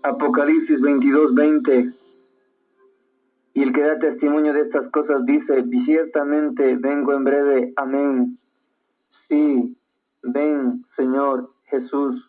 Apocalipsis 22:20. Y el que da testimonio de estas cosas dice: ciertamente vengo en breve. Amén. Sí, ven, Señor Jesús.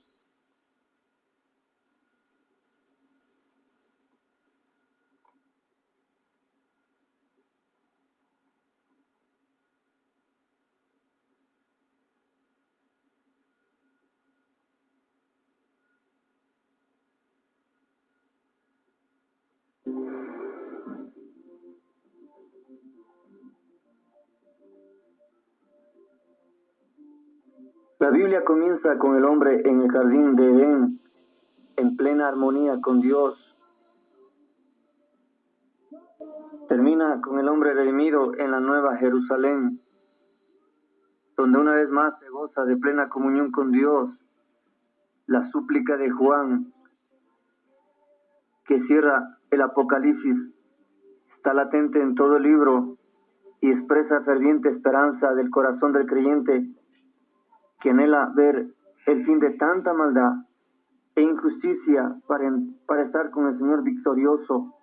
La Biblia comienza con el hombre en el jardín de Edén, en plena armonía con Dios. Termina con el hombre redimido en la Nueva Jerusalén, donde una vez más se goza de plena comunión con Dios. La súplica de Juan, que cierra el Apocalipsis, está latente en todo el libro y expresa ferviente esperanza del corazón del creyente, que anhela ver el fin de tanta maldad e injusticia para estar con el Señor victorioso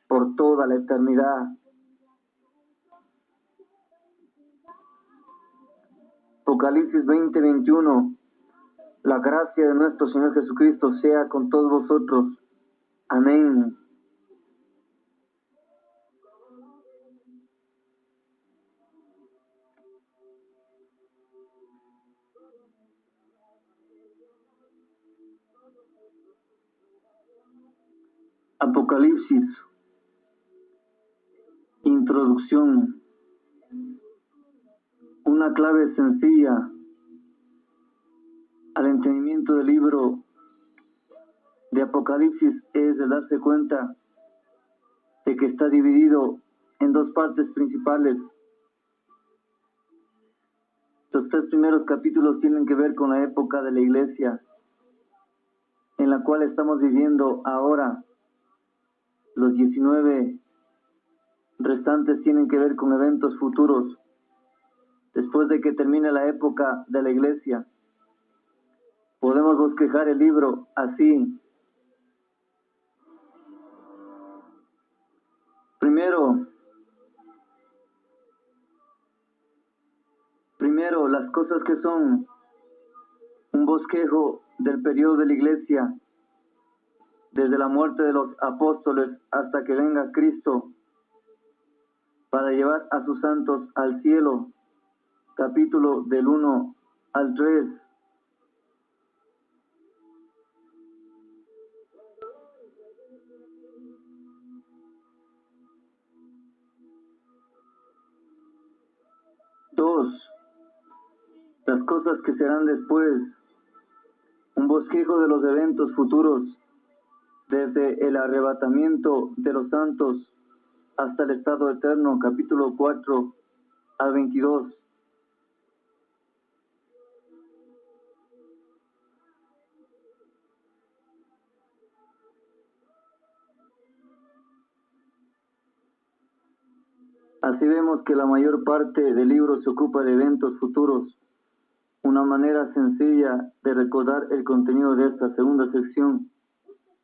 por toda la eternidad. Apocalipsis 20:21. La gracia de nuestro Señor Jesucristo sea con todos vosotros. Amén. Apocalipsis. Introducción. Una clave sencilla al entendimiento del libro de Apocalipsis es de darse cuenta de que está dividido en dos partes principales. Los 3 primeros capítulos tienen que ver con la época de la iglesia, en la cual estamos viviendo ahora. Los 19 restantes tienen que ver con eventos futuros, después de que termine la época de la iglesia. Podemos bosquejar el libro así. Primero, las cosas que son un bosquejo del periodo de la iglesia, desde la muerte de los apóstoles hasta que venga Cristo para llevar a sus santos al cielo, capítulo del 1 al 3. Dos, las cosas que serán después, un bosquejo de los eventos futuros, desde el arrebatamiento de los santos hasta el estado eterno, capítulo 4 al 22. Así vemos que la mayor parte del libro se ocupa de eventos futuros. Una manera sencilla de recordar el contenido de esta segunda sección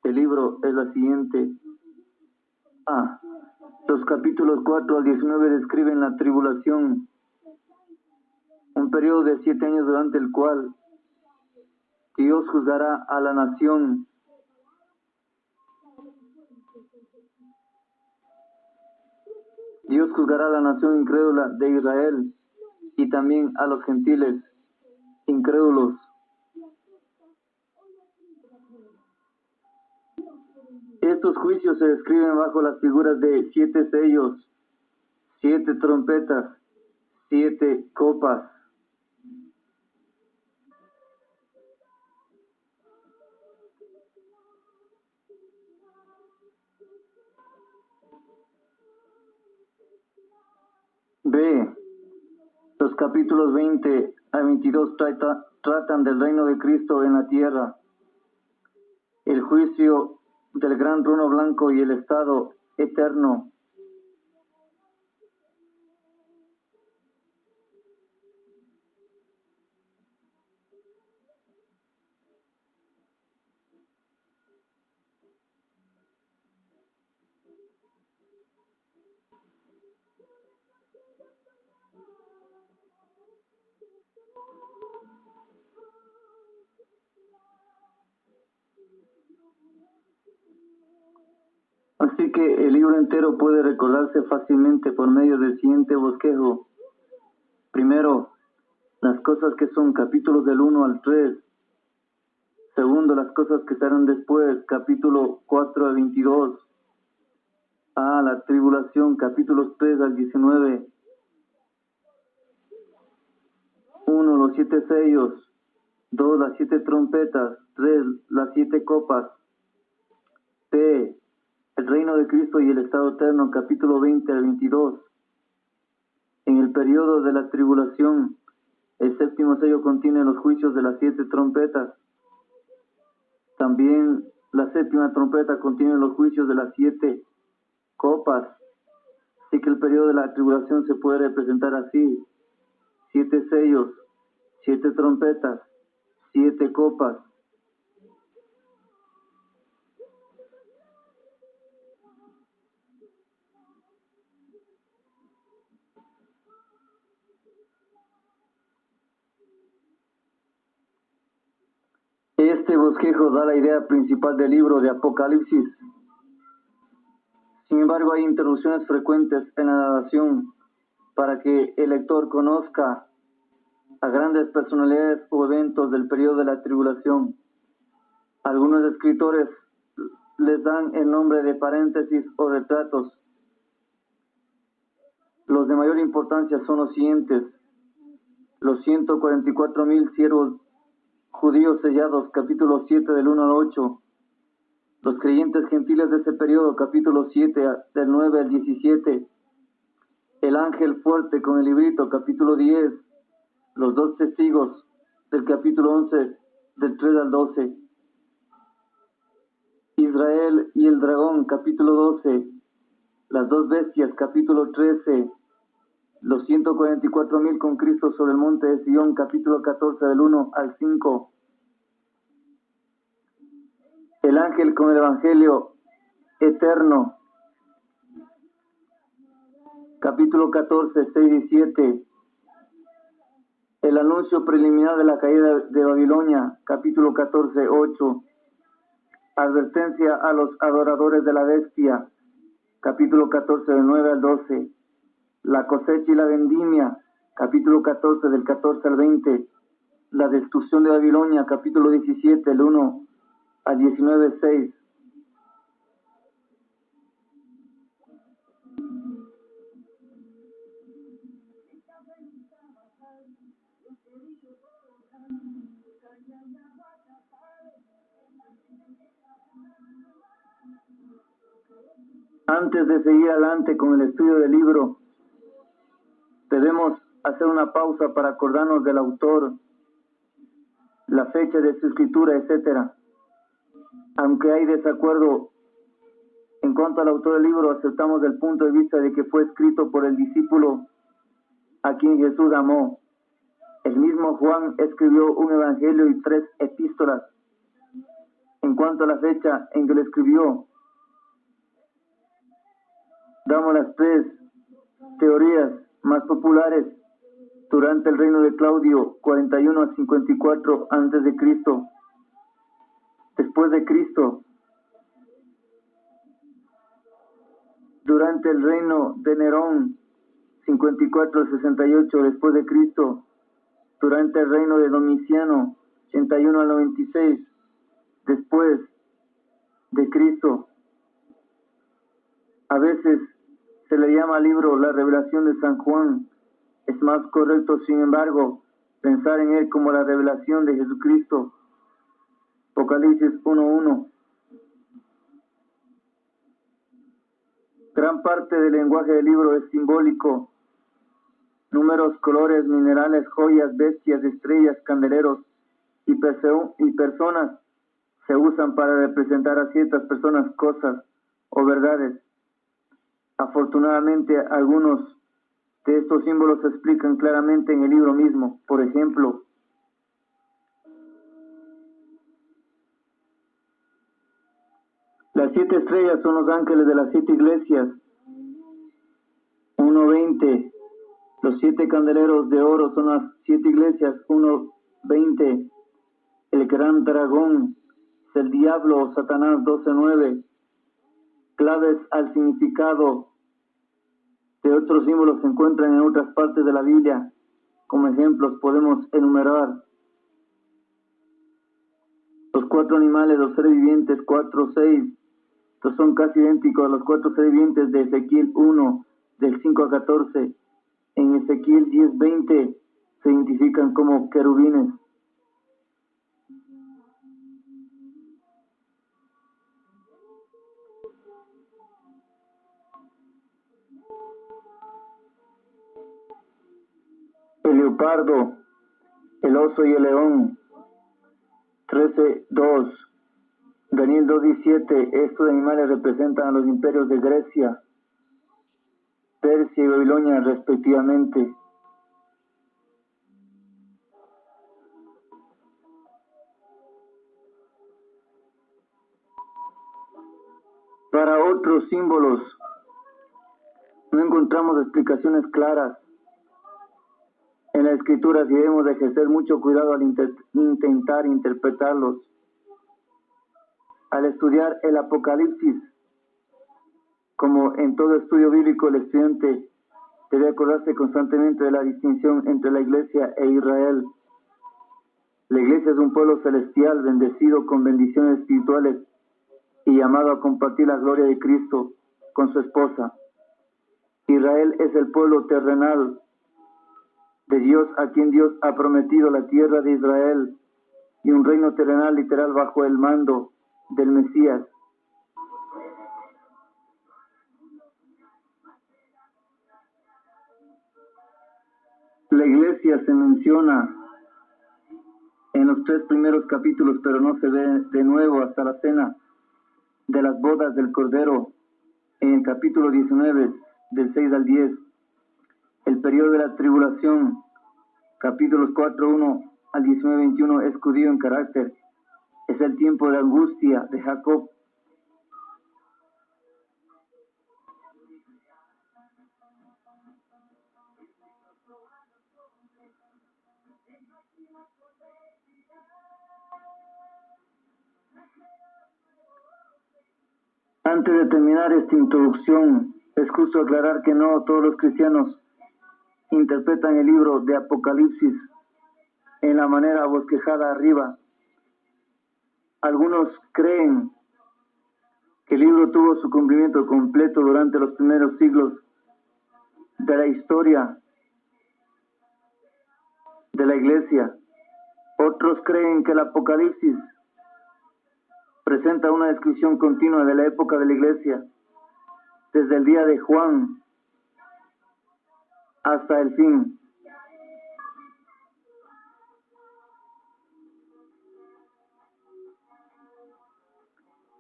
del libro es la siguiente. A. Los capítulos 4 al 19 describen la tribulación, un periodo de 7 años durante el cual Dios juzgará a la nación. Dios juzgará a la nación incrédula de Israel y también a los gentiles incrédulos. Estos juicios se describen bajo las figuras de 7 sellos, 7 trompetas, 7 copas. B. Los capítulos 20 a 22 tratan del reino de Cristo en la tierra, el juicio del gran trono blanco y el estado eterno. Así que el libro entero puede recordarse fácilmente por medio del siguiente bosquejo. Primero, las cosas que son capítulos del 1 al 3. Segundo, las cosas que estarán después, capítulo 4 al 22. La tribulación, capítulos 3 al 19. 1, los 7 sellos. 2, las 7 trompetas. 3, las 7 copas. P, el reino de Cristo y el estado eterno, capítulo 20 al 22. En el periodo de la tribulación, el séptimo sello contiene los juicios de las 7 trompetas. También la séptima trompeta contiene los juicios de las 7 copas. Así que el periodo de la tribulación se puede representar así: 7 sellos, 7 trompetas, 7 copas. Este bosquejo da la idea principal del libro de Apocalipsis. Sin embargo, hay interrupciones frecuentes en la narración para que el lector conozca a grandes personalidades o eventos del periodo de la tribulación. Algunos escritores les dan el nombre de paréntesis o retratos. Los de mayor importancia son los siguientes: los 144,000 siervos judíos sellados, capítulo 7 del 1 al 8. Los creyentes gentiles de ese periodo, capítulo 7 del 9 al 17. El ángel fuerte con el librito, capítulo 10. Los 2 testigos, del capítulo 11 del 3 al 12. Israel y el dragón, capítulo 12. Las 2 bestias, capítulo 13. Los 144,000 con Cristo sobre el monte de Sion, capítulo 14 del 1 al 5. El ángel con el evangelio eterno, capítulo 14, 6 y 7. El anuncio preliminar de la caída de Babilonia, capítulo 14, 8. Advertencia a los adoradores de la bestia, capítulo 14, del 9 al 12. La cosecha y la vendimia, capítulo 14, del 14 al 20. La destrucción de Babilonia, capítulo 17, del 1 al 19, 6. Antes de seguir adelante con el estudio del libro, debemos hacer una pausa para acordarnos del autor, la fecha de su escritura, etc. Aunque hay desacuerdo en cuanto al autor del libro, aceptamos el punto de vista de que fue escrito por el discípulo a quien Jesús amó. El mismo Juan escribió un evangelio y 3 epístolas. En cuanto a la fecha en que lo escribió, damos las 3 teorías más populares: durante el reino de Claudio, 41 a 54 antes de Cristo, después de Cristo, durante el reino de Nerón, 54 al 68 después de Cristo, durante el reino de Domiciano, 81 al 96 después de Cristo. A veces se le llama al libro la revelación de San Juan. Es más correcto, sin embargo, pensar en él como la revelación de Jesucristo. Apocalipsis 1:1. Gran parte del lenguaje del libro es simbólico. Números, colores, minerales, joyas, bestias, estrellas, candeleros y personas se usan para representar a ciertas personas, cosas o verdades. Afortunadamente, algunos de estos símbolos se explican claramente en el libro mismo. Por ejemplo, las 7 estrellas son los ángeles de las 7 iglesias. 1:20. Los 7 candeleros de oro son las 7 iglesias. 1:20. El gran dragón es el diablo o Satanás. 12:9. Claves al significado de otros símbolos se encuentran en otras partes de la Biblia. Como ejemplos podemos enumerar los 4 animales, los seres vivientes. 4:6. Estos son casi idénticos a los 4 seres vivientes de Ezequiel 1, del 5 a 14. En Ezequiel 10:20 se identifican como querubines. El leopardo, el oso y el león. 13:2. Daniel 2:17. Estos animales representan a los imperios de Grecia, Persia y Babilonia respectivamente. Para otros símbolos no encontramos explicaciones claras en la escritura y debemos de ejercer mucho cuidado al intentar interpretarlos. Al estudiar el Apocalipsis, como en todo estudio bíblico, el estudiante debe acordarse constantemente de la distinción entre la iglesia e Israel. La iglesia es un pueblo celestial, bendecido con bendiciones espirituales y llamado a compartir la gloria de Cristo con su esposa. Israel es el pueblo terrenal de Dios, a quien Dios ha prometido la tierra de Israel y un reino terrenal literal bajo el mando del Mesías. La iglesia se menciona en los 3 primeros capítulos, pero no se ve de nuevo hasta la cena de las bodas del Cordero, en el capítulo 19, del 6 al 10. El periodo de la tribulación, capítulos 4:1 al 19:21, es judío en carácter. Es el tiempo de angustia de Jacob. Antes de terminar esta introducción, es justo aclarar que no todos los cristianos interpretan el libro de Apocalipsis en la manera bosquejada arriba. Algunos creen que el libro tuvo su cumplimiento completo durante los primeros siglos de la historia de la iglesia. Otros creen que el Apocalipsis presenta una descripción continua de la época de la iglesia, desde el día de Juan hasta el fin.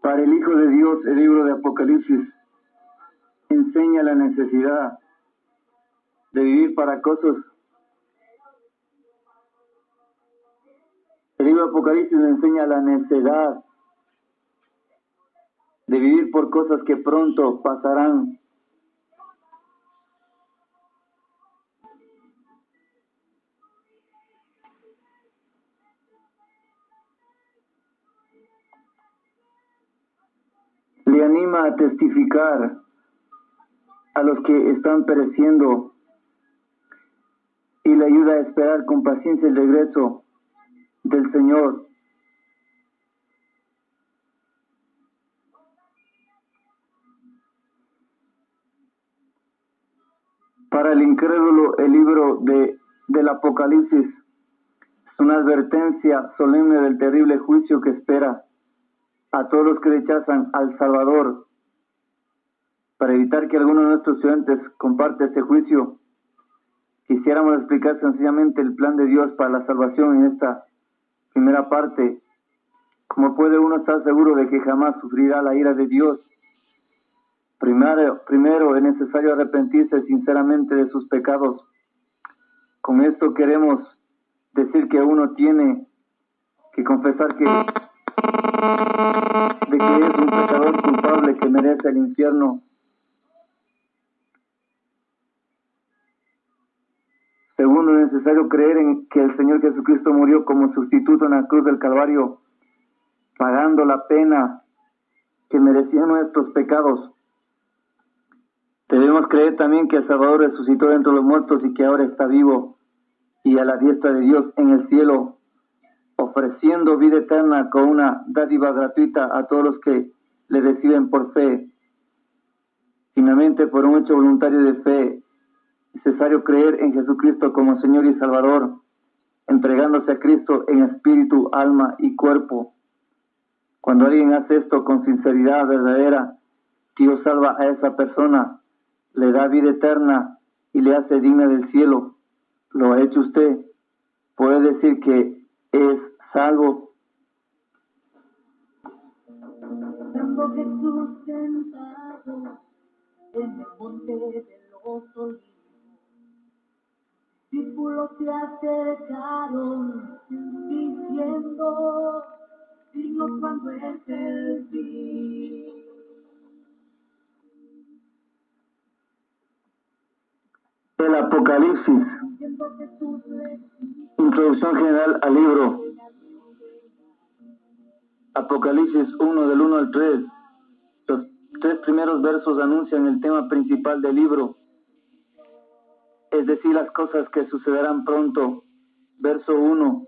Para el Hijo de Dios, el libro de Apocalipsis enseña la necesidad de vivir para cosas. El libro de Apocalipsis enseña la necesidad de vivir por cosas que pronto pasarán. Le anima a testificar a los que están pereciendo y le ayuda a esperar con paciencia el regreso del Señor. Para el incrédulo, el libro del Apocalipsis es una advertencia solemne del terrible juicio que espera a todos los que rechazan al Salvador. Para evitar que alguno de nuestros estudiantes comparte este juicio, quisiéramos explicar sencillamente el plan de Dios para la salvación en esta primera parte. ¿Cómo puede uno estar seguro de que jamás sufrirá la ira de Dios? Primero es necesario arrepentirse sinceramente de sus pecados. Con esto queremos decir que uno tiene que confesar de que es un pecador culpable que merece el infierno. necesario creer en que el Señor Jesucristo murió como sustituto en la cruz del Calvario, pagando la pena que merecían nuestros pecados. Debemos creer también que el Salvador resucitó de entre los muertos y que ahora está vivo y a la diestra de Dios en el cielo, ofreciendo vida eterna con una dádiva gratuita a todos los que le reciben por fe. Finalmente, por un hecho voluntario de fe, es necesario creer en Jesucristo como Señor y Salvador, entregándose a Cristo en espíritu, alma y cuerpo. Cuando alguien hace esto con sinceridad verdadera, Dios salva a esa persona, le da vida eterna y le hace digna del cielo. ¿Lo ha hecho usted? ¿Puede decir que es salvo? Estando Jesús sentado en el monte de los olivos, discípulos se acercaron diciendo: dinos cuándo es el fin. El Apocalipsis. Introducción general al libro. Apocalipsis 1 del 1 al 3. Los 3 primeros versos anuncian el tema principal del libro, es decir, las cosas que sucederán pronto. Verso 1.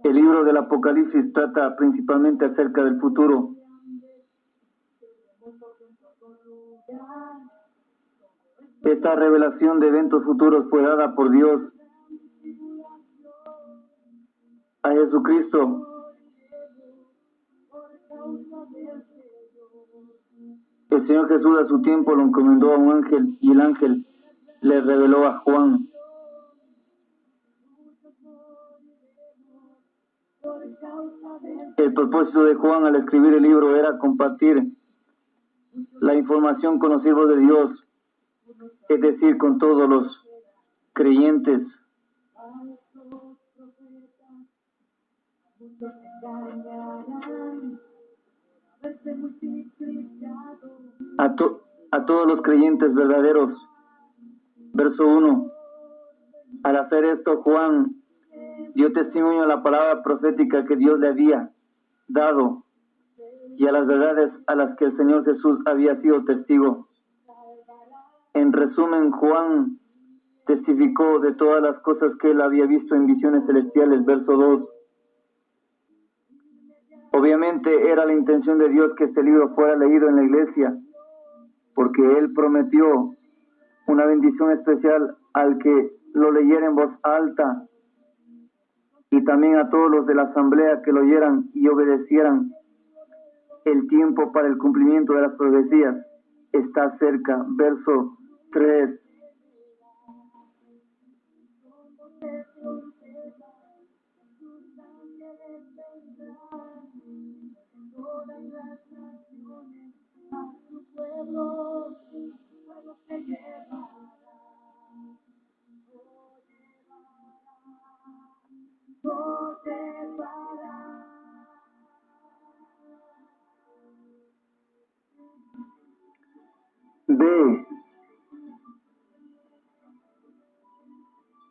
El libro del Apocalipsis trata principalmente acerca del futuro. Esta revelación de eventos futuros fue dada por Dios a Jesucristo. El Señor Jesús a su tiempo lo encomendó a un ángel y el ángel le reveló a Juan. El propósito de Juan al escribir el libro era compartir la información con los siervos de Dios, es decir, con todos los creyentes. A todos los creyentes verdaderos. Verso 1. Al hacer esto, Juan dio testimonio a la palabra profética que Dios le había dado y a las verdades a las que el Señor Jesús había sido testigo. En resumen, Juan testificó de todas las cosas que él había visto en visiones celestiales. Verso 2. Obviamente era la intención de Dios que este libro fuera leído en la iglesia, porque Él prometió una bendición especial al que lo leyera en voz alta y también a todos los de la asamblea que lo oyeran y obedecieran. El tiempo para el cumplimiento de las profecías está cerca. Verso 3.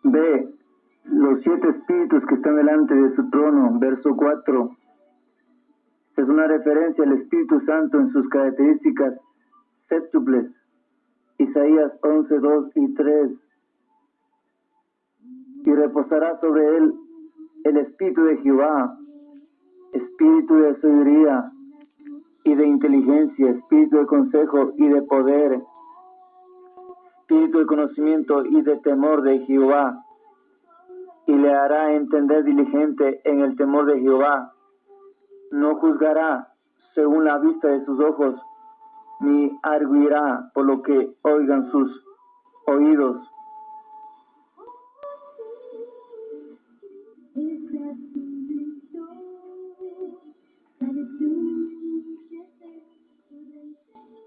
Ve los 7 espíritus que están delante de su trono. Verso 4. Es una referencia al Espíritu Santo en sus características séptuples. Isaías 11, 2 y 3. Y reposará sobre él el Espíritu de Jehová, Espíritu de sabiduría y de inteligencia, Espíritu de consejo y de poder, Espíritu de conocimiento y de temor de Jehová. Y le hará entender diligente en el temor de Jehová. No juzgará según la vista de sus ojos, ni arguirá por lo que oigan sus oídos.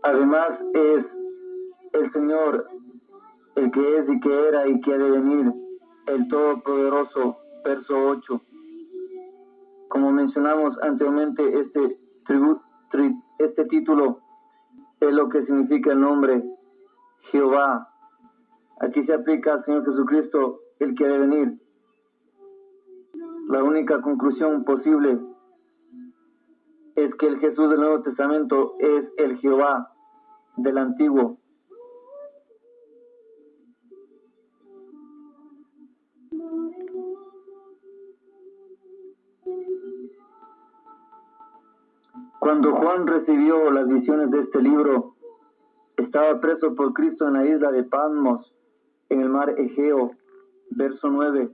Además es el Señor el que es y que era y que ha de venir, el Todopoderoso. Verso 8. Como mencionamos anteriormente, este título es lo que significa el nombre Jehová. Aquí se aplica al Señor Jesucristo, el que ha de venir. La única conclusión posible es que el Jesús del Nuevo Testamento es el Jehová del Antiguo. Cuando Juan recibió las visiones de este libro, estaba preso por Cristo en la isla de Patmos, en el mar Egeo, verso 9.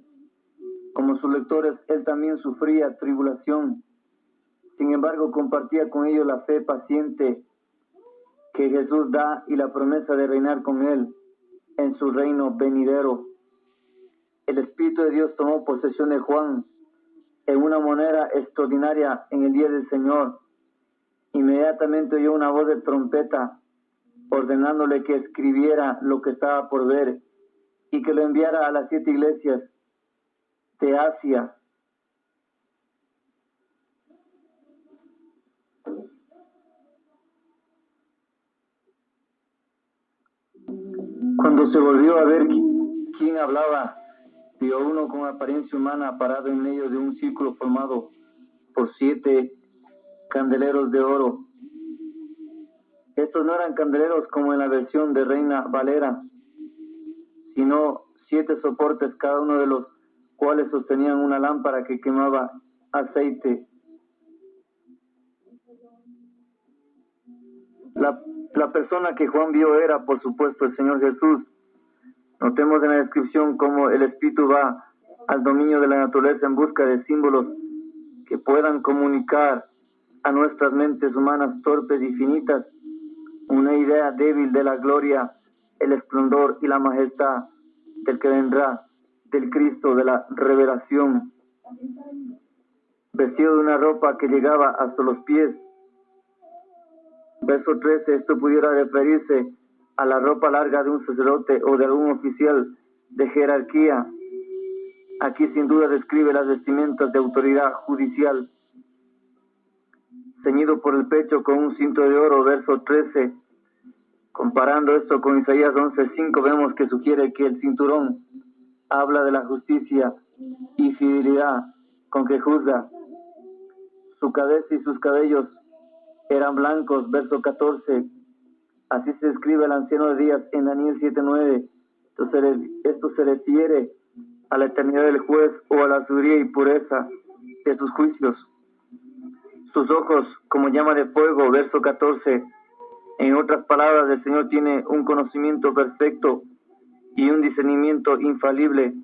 Como sus lectores, él también sufría tribulación. Sin embargo, compartía con ellos la fe paciente que Jesús da y la promesa de reinar con él en su reino venidero. El Espíritu de Dios tomó posesión de Juan en una manera extraordinaria en el día del Señor. Inmediatamente oyó una voz de trompeta ordenándole que escribiera lo que estaba por ver y que lo enviara a las 7 iglesias de Asia. Cuando se volvió a ver quién hablaba, vio a uno con apariencia humana parado en medio de un círculo formado por 7 candeleros de oro. Estos no eran candeleros como en la versión de Reina Valera, sino 7 soportes, cada uno de los cuales sostenían una lámpara que quemaba aceite. La persona que Juan vio era, por supuesto, el Señor Jesús. Notemos en la descripción cómo el Espíritu va al dominio de la naturaleza en busca de símbolos que puedan comunicar a nuestras mentes humanas torpes y finitas una idea débil de la gloria, el esplendor y la majestad del que vendrá, del Cristo de la revelación. Vestido de una ropa que llegaba hasta los pies. Verso 13, esto pudiera referirse a la ropa larga de un sacerdote o de algún oficial de jerarquía. Aquí sin duda describe las vestimentas de autoridad judicial. Ceñido por el pecho con un cinto de oro, verso 13. Comparando esto con Isaías 11:5, vemos que sugiere que el cinturón habla de la justicia y fidelidad con que juzga. Su cabeza y sus cabellos eran blancos, verso 14. Así se describe el anciano de días en Daniel 7:9. Esto se refiere a la eternidad del juez o a la sabiduría y pureza de sus juicios. Sus ojos como llama de fuego, verso 14. En otras palabras, el Señor tiene un conocimiento perfecto y un discernimiento infalible.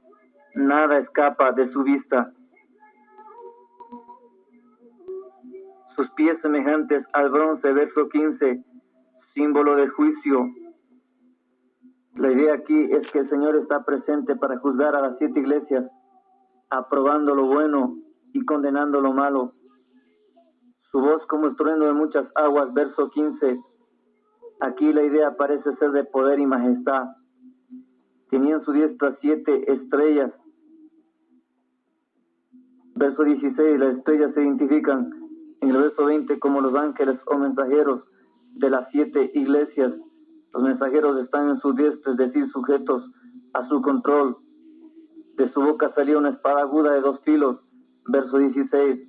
Nada escapa de su vista. Sus pies semejantes al bronce, verso 15, símbolo de juicio. La idea aquí es que el Señor está presente para juzgar a las 7 iglesias, aprobando lo bueno y condenando lo malo. Su voz como estruendo de muchas aguas, verso 15. Aquí la idea parece ser de poder y majestad. Tenía en su diestra 7 estrellas. Verso 16, las estrellas se identifican en el verso 20 como los ángeles o mensajeros de las 7 iglesias. Los mensajeros están en su diestra, es decir, sujetos a su control. De su boca salía una espada aguda de 2 filos. Verso 16.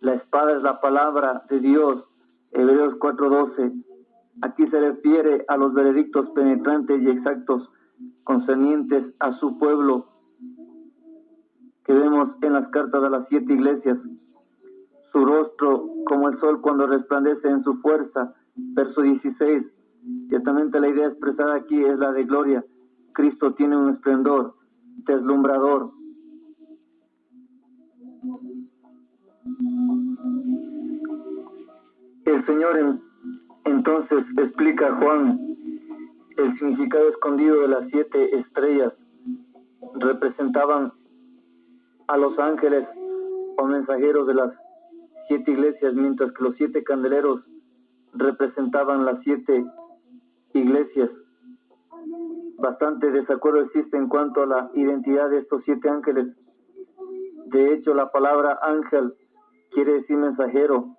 La espada es la palabra de Dios. Hebreos 4:12. Aquí se refiere a los veredictos penetrantes y exactos concernientes a su pueblo que vemos en las cartas de las 7 iglesias. Su rostro como el sol cuando resplandece en su fuerza. Verso 16. Ciertamente la idea expresada aquí es la de gloria. Cristo tiene un esplendor deslumbrador. El Señor entonces explica a Juan el significado escondido de las 7 estrellas. Representaban a los ángeles o mensajeros de las 7 iglesias, mientras que los 7 candeleros representaban las 7 iglesias. Bastante desacuerdo existe en cuanto a la identidad de estos 7 ángeles. De hecho, la palabra ángel quiere decir mensajero,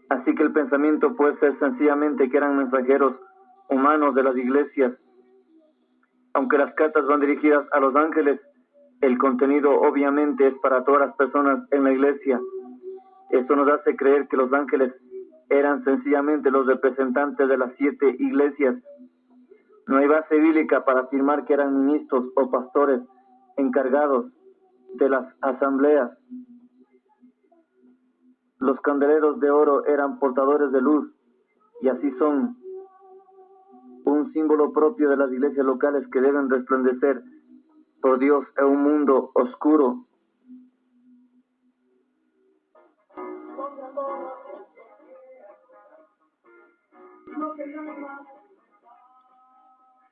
así que el pensamiento puede ser sencillamente que eran mensajeros humanos de las iglesias. Aunque las cartas van dirigidas a los ángeles, el contenido obviamente es para todas las personas en la iglesia. Esto nos hace creer que los ángeles eran sencillamente los representantes de las 7 iglesias. No hay base bíblica para afirmar que eran ministros o pastores encargados de las asambleas. Los candeleros de oro eran portadores de luz, y así son un símbolo propio de las iglesias locales que deben resplandecer por Dios en un mundo oscuro.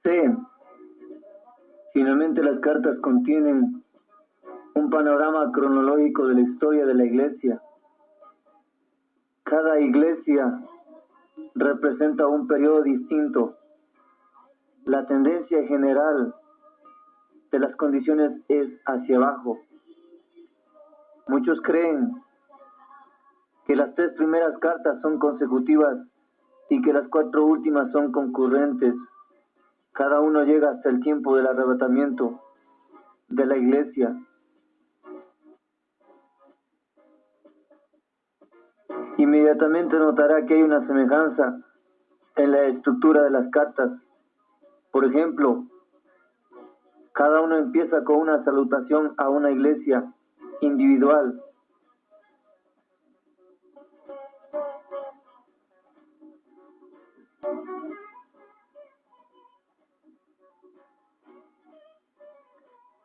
C. Finalmente, las cartas contienen un panorama cronológico de la historia de la iglesia. Cada iglesia representa un periodo distinto. La tendencia general de las condiciones es hacia abajo. Muchos creen que las 3 primeras cartas son consecutivas y que las 4 últimas son concurrentes. Cada uno llega hasta el tiempo del arrebatamiento de la iglesia. Inmediatamente notará que hay una semejanza en la estructura de las cartas. Por ejemplo, cada uno empieza con una salutación a una iglesia individual.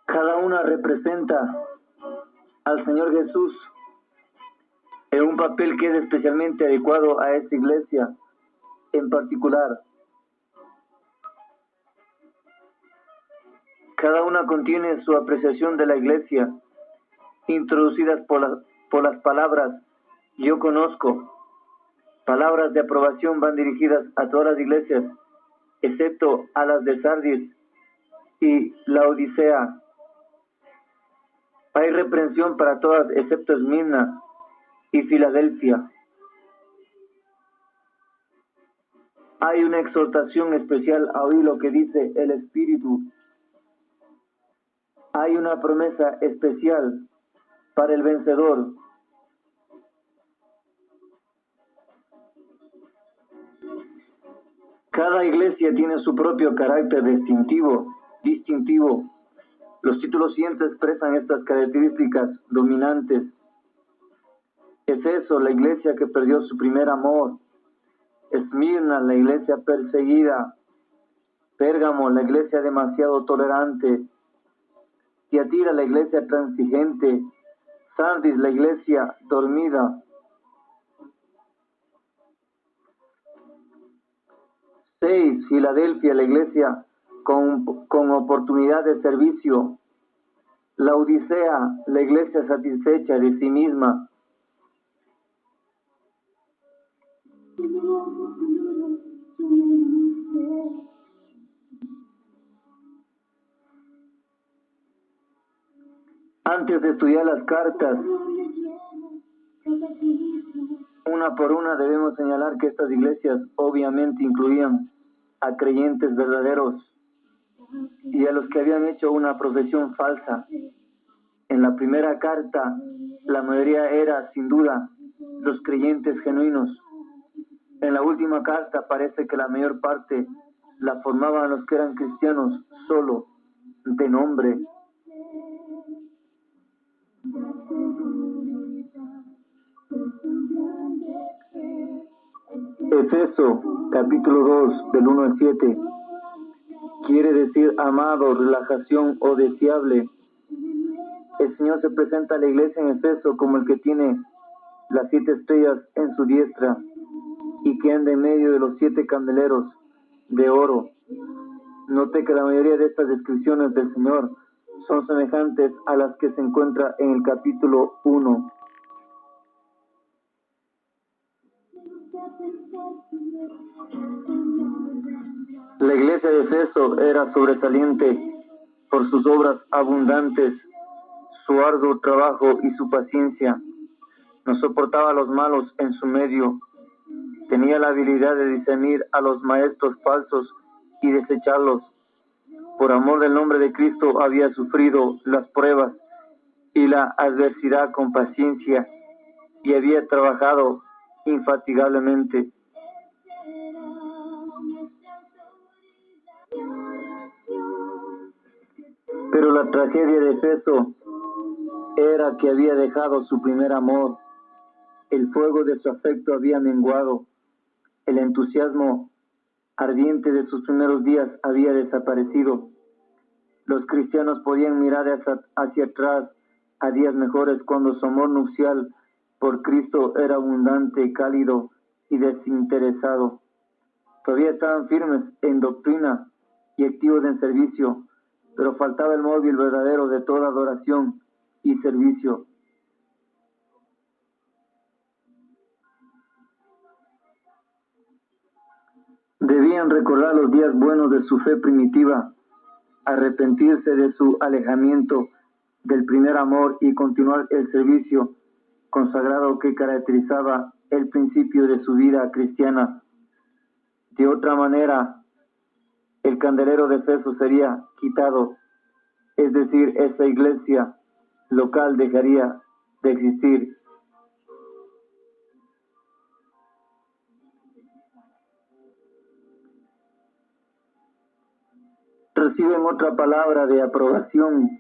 Cada una representa al Señor Jesús en un papel que es especialmente adecuado a esta iglesia en particular. Cada una contiene su apreciación de la iglesia, introducidas por las palabras yo conozco. Palabras de aprobación van dirigidas a todas las iglesias, excepto a las de Sardis y Laodicea. Hay reprensión para todas, excepto Esmirna y Filadelfia. Hay una exhortación especial a oír lo que dice el Espíritu. Hay una promesa especial para el vencedor. Cada iglesia tiene su propio carácter distintivo. Los títulos siguientes expresan estas características dominantes. Efeso, la iglesia que perdió su primer amor. Esmirna, la iglesia perseguida. Pérgamo, la iglesia demasiado tolerante. Tiatira, la iglesia transigente. Sardis, la iglesia dormida. 6. Filadelfia, la iglesia con oportunidad de servicio. Laodicea, la iglesia satisfecha de sí misma. Antes de estudiar las cartas, una por una, debemos señalar que estas iglesias obviamente incluían a creyentes verdaderos y a los que habían hecho una profesión falsa. En la primera carta, la mayoría era, sin duda, los creyentes genuinos. En la última carta parece que la mayor parte la formaban los que eran cristianos solo, de nombre. Efeso, capítulo 2, del 1 al 7. Quiere decir amado, relajación o deseable. El Señor se presenta a la iglesia en Efeso como el que tiene las 7 estrellas en su diestra y que anda en medio de los 7 candeleros de oro. Note que la mayoría de estas descripciones del Señor son semejantes a las que se encuentra en el capítulo 1. La iglesia de Efeso era sobresaliente por sus obras abundantes, su arduo trabajo y su paciencia. No soportaba a los malos en su medio. Tenía la habilidad de discernir a los maestros falsos y desecharlos. por amor del nombre de Cristo había sufrido las pruebas y la adversidad con paciencia y había trabajado infatigablemente. Pero la tragedia de Efeso era que había dejado su primer amor. El fuego de su afecto había menguado. El entusiasmo ardiente de sus primeros días había desaparecido. Los cristianos podían mirar hacia atrás a días mejores cuando su amor nupcial por Cristo era abundante, cálido y desinteresado. Todavía estaban firmes en doctrina y activos en servicio, pero faltaba el móvil verdadero de toda adoración y servicio. Debían recordar los días buenos de su fe primitiva, arrepentirse de su alejamiento del primer amor y continuar el servicio consagrado que caracterizaba el principio de su vida cristiana. De otra manera, el candelero de Efeso sería quitado, es decir, esa iglesia local dejaría de existir. Reciben otra palabra de aprobación